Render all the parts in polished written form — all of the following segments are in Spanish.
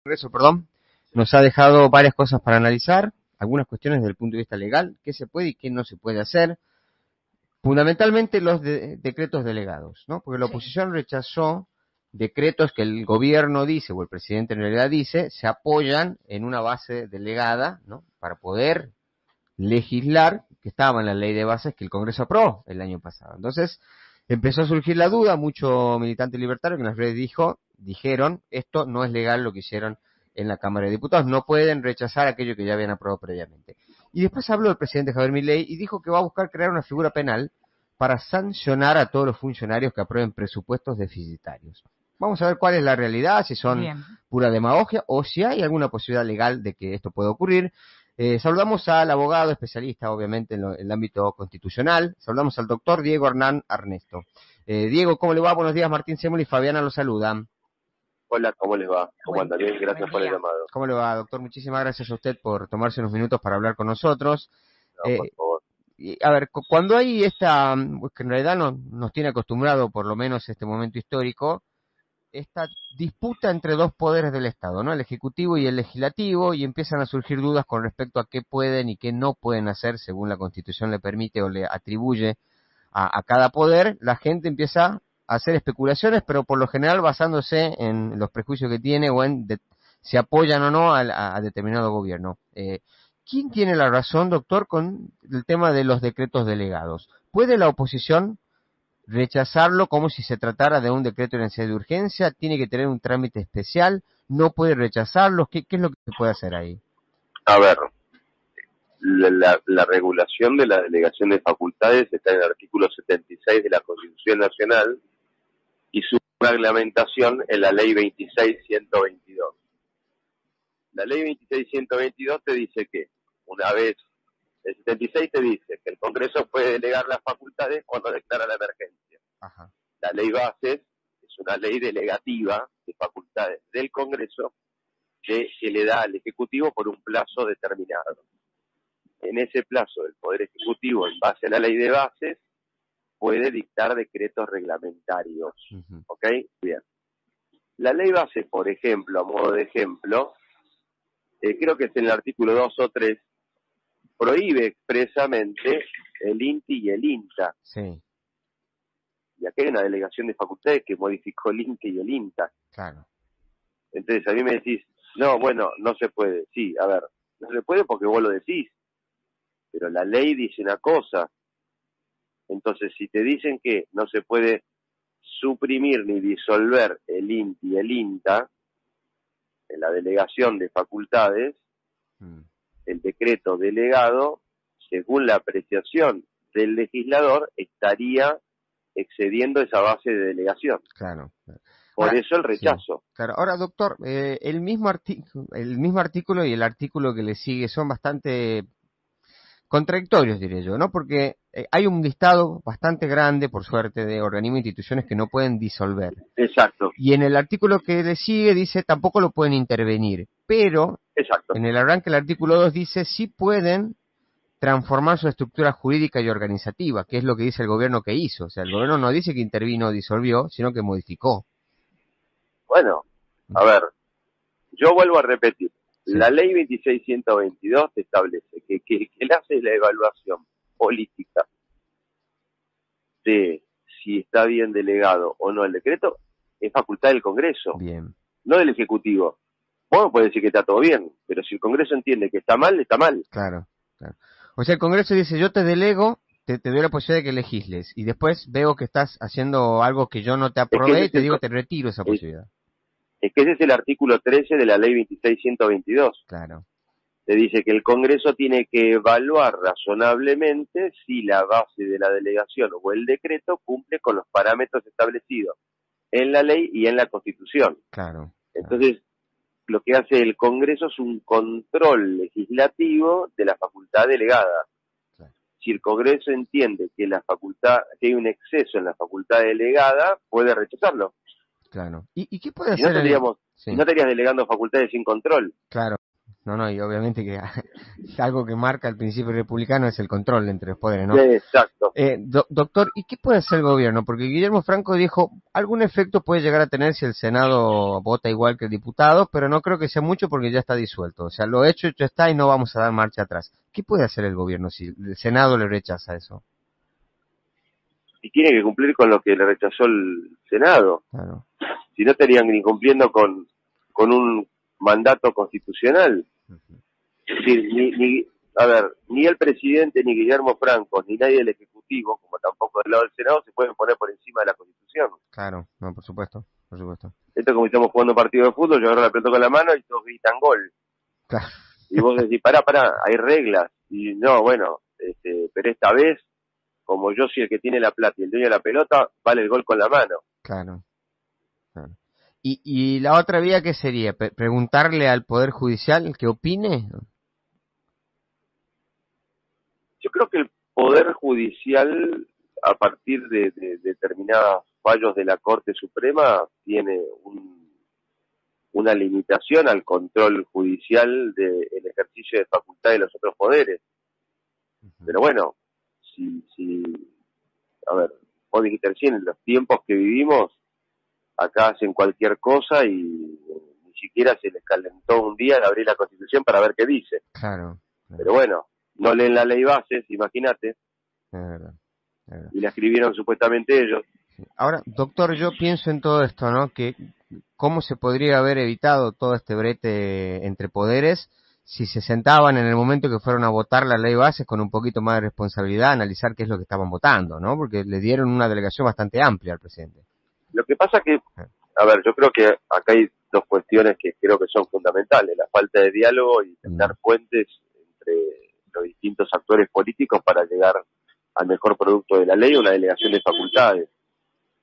Congreso, perdón, nos ha dejado varias cosas para analizar, algunas cuestiones desde el punto de vista legal, qué se puede y qué no se puede hacer, fundamentalmente los decretos delegados, ¿no? Porque la oposición rechazó decretos que el gobierno dice, o el presidente en realidad dice, se apoyan en una base delegada, ¿no? Para poder legislar, que estaba en la ley de bases que el Congreso aprobó el año pasado. Entonces, empezó a surgir la duda, mucho militante libertario que en las redes dijeron, esto no es legal lo que hicieron en la Cámara de Diputados, no pueden rechazar aquello que ya habían aprobado previamente. Y después habló el presidente Javier Milei y dijo que va a buscar crear una figura penal para sancionar a todos los funcionarios que aprueben presupuestos deficitarios. Vamos a ver cuál es la realidad, si son pura demagogia o si hay alguna posibilidad legal de que esto pueda ocurrir. Saludamos al abogado especialista, obviamente, en el ámbito constitucional. Saludamos al doctor Diego Hernán Arnesto. Diego, ¿cómo le va? Buenos días, Martín Semel y Fabiana lo saludan. Hola, ¿cómo les va? ¿Cómo andan? Bien, gracias por el llamado. ¿Cómo le va, doctor? Muchísimas gracias a usted por tomarse unos minutos para hablar con nosotros. No, por favor. A ver, cuando hay esta, que en realidad nos tiene acostumbrado, por lo menos este momento histórico, esta disputa entre dos poderes del Estado, ¿no? El Ejecutivo y el Legislativo, y empiezan a surgir dudas con respecto a qué pueden y qué no pueden hacer según la Constitución le permite o le atribuye a cada poder. La gente empieza a hacer especulaciones, pero por lo general basándose en los prejuicios que tiene o en si apoyan o no a determinado gobierno. ¿Quién tiene la razón, doctor, con el tema de los decretos delegados? ¿Puede la oposición rechazarlo como si se tratara de un decreto de necesidad de urgencia? ¿Tiene que tener un trámite especial? ¿No puede rechazarlo? ¿Qué es lo que se puede hacer ahí? A ver, la regulación de la delegación de facultades está en el artículo 76 de la Constitución Nacional y su reglamentación en la Ley 26.122. La Ley 26.122 te dice que, una vez, el 76 te dice que el Congreso puede delegar las facultades cuando declara la emergencia. Ajá. La Ley Bases es una ley delegativa de facultades del Congreso que le da al Ejecutivo por un plazo determinado. En ese plazo, el Poder Ejecutivo, en base a la Ley de Bases, puede dictar decretos reglamentarios. Uh-huh. ¿Ok? Bien. La Ley Bases, por ejemplo, a modo de ejemplo, creo que es en el artículo 2 o 3, prohíbe expresamente el INTI y el INTA. Sí. Y aquí hay una delegación de facultades que modificó el INTI y el INTA. Claro. Entonces a mí me decís, no, bueno, no se puede. Sí, a ver, no se puede porque vos lo decís, pero la ley dice una cosa. Entonces, si te dicen que no se puede suprimir ni disolver el INTI y el INTA en la delegación de facultades, el decreto delegado, según la apreciación del legislador, estaría excediendo esa base de delegación. Claro. Por eso el rechazo. Sí, claro. Ahora, doctor, el mismo artículo y el artículo que le sigue son bastante contradictorios, diré yo, ¿no? Porque hay un listado bastante grande, por suerte, de organismos e instituciones que no pueden disolver. Exacto. Y en el artículo que le sigue dice tampoco lo pueden intervenir, pero exacto. En el arranque el artículo 2 dice sí pueden transformar su estructura jurídica y organizativa, que es lo que dice el gobierno que hizo. O sea, el gobierno no dice que intervino o disolvió, sino que modificó. Bueno, a ver, yo vuelvo a repetir. Sí. La ley 26.122 te establece que él hace la evaluación política de si está bien delegado o no el decreto, es facultad del Congreso, Bien. no del Ejecutivo. Vos podés decir que está todo bien, pero si el Congreso entiende que está mal, está mal. Claro, claro. O sea, el Congreso dice, yo te delego, te doy la posibilidad de que legisles, y después veo que estás haciendo algo que yo no te aprobé y te digo, te retiro esa posibilidad. Es que ese es el artículo 13 de la ley 26.122. Claro. Te dice que el Congreso tiene que evaluar razonablemente si la base de la delegación o el decreto cumple con los parámetros establecidos en la ley y en la Constitución. Claro. Entonces, lo que hace el Congreso es un control legislativo de la facultad delegada. Claro. Si el Congreso entiende que que hay un exceso en la facultad delegada, puede rechazarlo. Claro. ¿Y qué puede si hacer? No estarías delegando facultades sin control. Claro. no, y obviamente que algo que marca el principio republicano es el control entre los poderes, ¿no? Sí, exacto. Doctor, ¿y qué puede hacer el gobierno? Porque Guillermo Franco dijo, algún efecto puede llegar a tener si el Senado vota igual que el diputado, pero no creo que sea mucho porque ya está disuelto. O sea, lo hecho está y no vamos a dar marcha atrás. ¿Qué puede hacer el gobierno si el Senado le rechaza eso? Y tiene que cumplir con lo que le rechazó el Senado. Claro. Si no estarían incumpliendo con un mandato constitucional. Es decir, ni el presidente, ni Guillermo Franco, ni nadie del Ejecutivo, como tampoco del lado del Senado, se pueden poner por encima de la Constitución. Claro, no, por supuesto. Esto es como si estamos jugando un partido de fútbol, yo agarro la pelota con la mano y todos gritan gol. Claro. Y vos decís, pará, hay reglas. Y no, bueno, pero esta vez, como yo soy el que tiene la plata y el dueño de la pelota, vale el gol con la mano. Claro. ¿Y la otra vía qué sería? ¿Preguntarle al Poder Judicial que opine? Yo creo que el Poder Judicial, a partir de determinados fallos de la Corte Suprema, tiene una limitación al control judicial del ejercicio de facultad de los otros poderes. Pero bueno, a ver, vos dijiste recién, en los tiempos que vivimos, acá hacen cualquier cosa y ni siquiera se les calentó un día de abrir la Constitución para ver qué dice. Claro. Pero bueno, no leen la ley bases, imagínate. Es verdad. Y la escribieron supuestamente ellos. Ahora, doctor, yo pienso en todo esto, ¿no? Que cómo se podría haber evitado todo este brete entre poderes si se sentaban en el momento que fueron a votar la ley bases con un poquito más de responsabilidad, analizar qué es lo que estaban votando, ¿no? Porque le dieron una delegación bastante amplia al presidente. Lo que pasa que, a ver, yo creo que acá hay dos cuestiones que creo que son fundamentales: la falta de diálogo y tender puentes entre los distintos actores políticos para llegar al mejor producto de la ley o una delegación de facultades.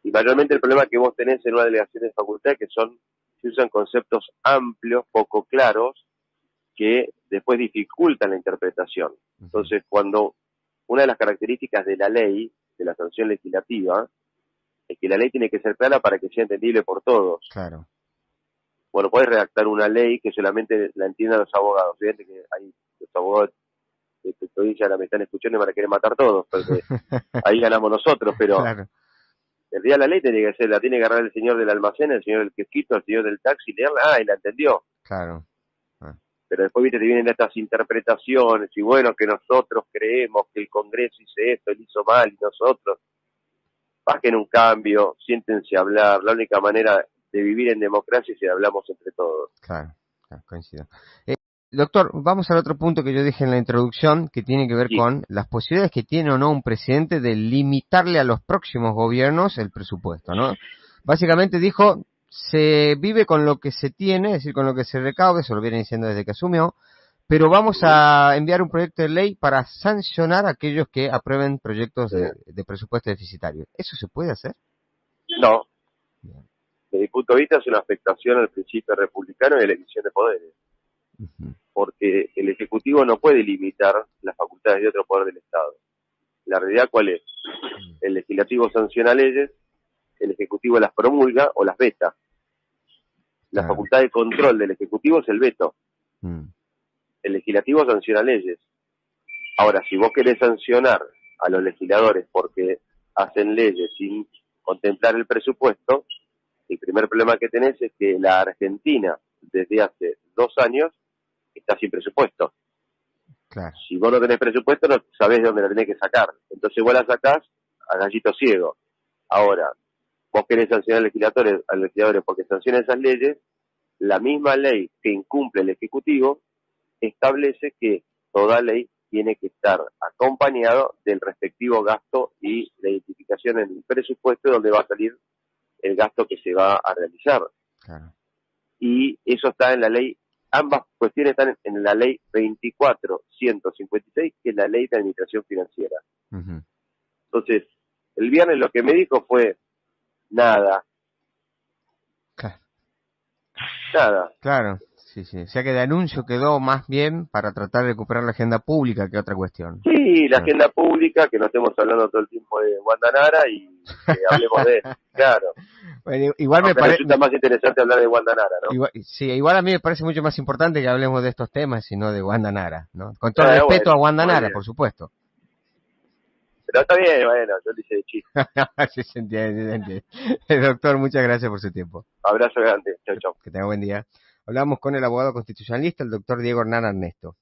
Y mayormente el problema que vos tenés en una delegación de facultades que se usan conceptos amplios, poco claros, que después dificultan la interpretación. Entonces, cuando una de las características de la ley, de la sanción legislativa, es que la ley tiene que ser clara para que sea entendible por todos. Claro. Bueno, podés redactar una ley que solamente la entiendan los abogados. Fíjate que hay los abogados de tu provincia ahora me están escuchando y me van a querer matar todos, porque ahí ganamos nosotros, pero claro. el día de la ley tiene que ser, la tiene que agarrar el señor del almacén, el señor del quesquito, el señor del taxi, leerla, y la entendió. Claro. Pero después, viste, te vienen estas interpretaciones, y bueno, que nosotros creemos que el Congreso hizo esto, él hizo mal, y nosotros. Bajen un cambio, siéntense a hablar. La única manera de vivir en democracia es si hablamos entre todos. Claro, coincido. Doctor, vamos al otro punto que yo dije en la introducción, que tiene que ver con las posibilidades que tiene o no un presidente de limitarle a los próximos gobiernos el presupuesto, ¿no? Básicamente dijo, se vive con lo que se tiene, es decir, con lo que se recaude, eso lo viene diciendo desde que asumió, pero vamos a enviar un proyecto de ley para sancionar a aquellos que aprueben proyectos de presupuesto deficitario. ¿Eso se puede hacer? No. Desde mi punto de vista es una afectación al principio republicano y a la división de poderes. Porque el Ejecutivo no puede limitar las facultades de otro poder del Estado. ¿La realidad cuál es? El Legislativo sanciona leyes, el Ejecutivo las promulga o las veta. La facultad de control del Ejecutivo es el veto. El Legislativo sanciona leyes. Ahora, si vos querés sancionar a los legisladores porque hacen leyes sin contemplar el presupuesto, el primer problema que tenés es que la Argentina, desde hace 2 años, está sin presupuesto. Claro. Si vos no tenés presupuesto, no sabés de dónde la tenés que sacar. Entonces vos la sacás a gallito ciego. Ahora, vos querés sancionar a los legisladores porque sancionan esas leyes, la misma ley que incumple el Ejecutivo establece que toda ley tiene que estar acompañado del respectivo gasto y la identificación en el presupuesto donde va a salir el gasto que se va a realizar. Claro. Y eso está en la ley, ambas cuestiones están en la ley 24.156, que es la ley de administración financiera. Entonces, el viernes lo que me dijo fue nada. Claro. Nada. Claro. Sí, sí. O sea que de anuncio quedó más bien para tratar de recuperar la agenda pública que otra cuestión. Sí, la agenda pública, que no estemos hablando todo el tiempo de Guandanara y que hablemos de él, claro. Bueno, igual me Aunque parece... resulta más interesante hablar de Guandanara, ¿no? Igual, sí, igual a mí me parece mucho más importante que hablemos de estos temas y no de Wanda Nara, ¿no? Con todo el respeto Bueno, a Wanda muy Nara, bien. por supuesto. Pero está bien, bueno, yo le hice de chiste. Sí, se entiende, se entiende. Doctor, muchas gracias por su tiempo. Abrazo grande, chau, chau. Que tenga buen día. Hablamos con el abogado constitucionalista, el doctor Diego Hernán Ernesto.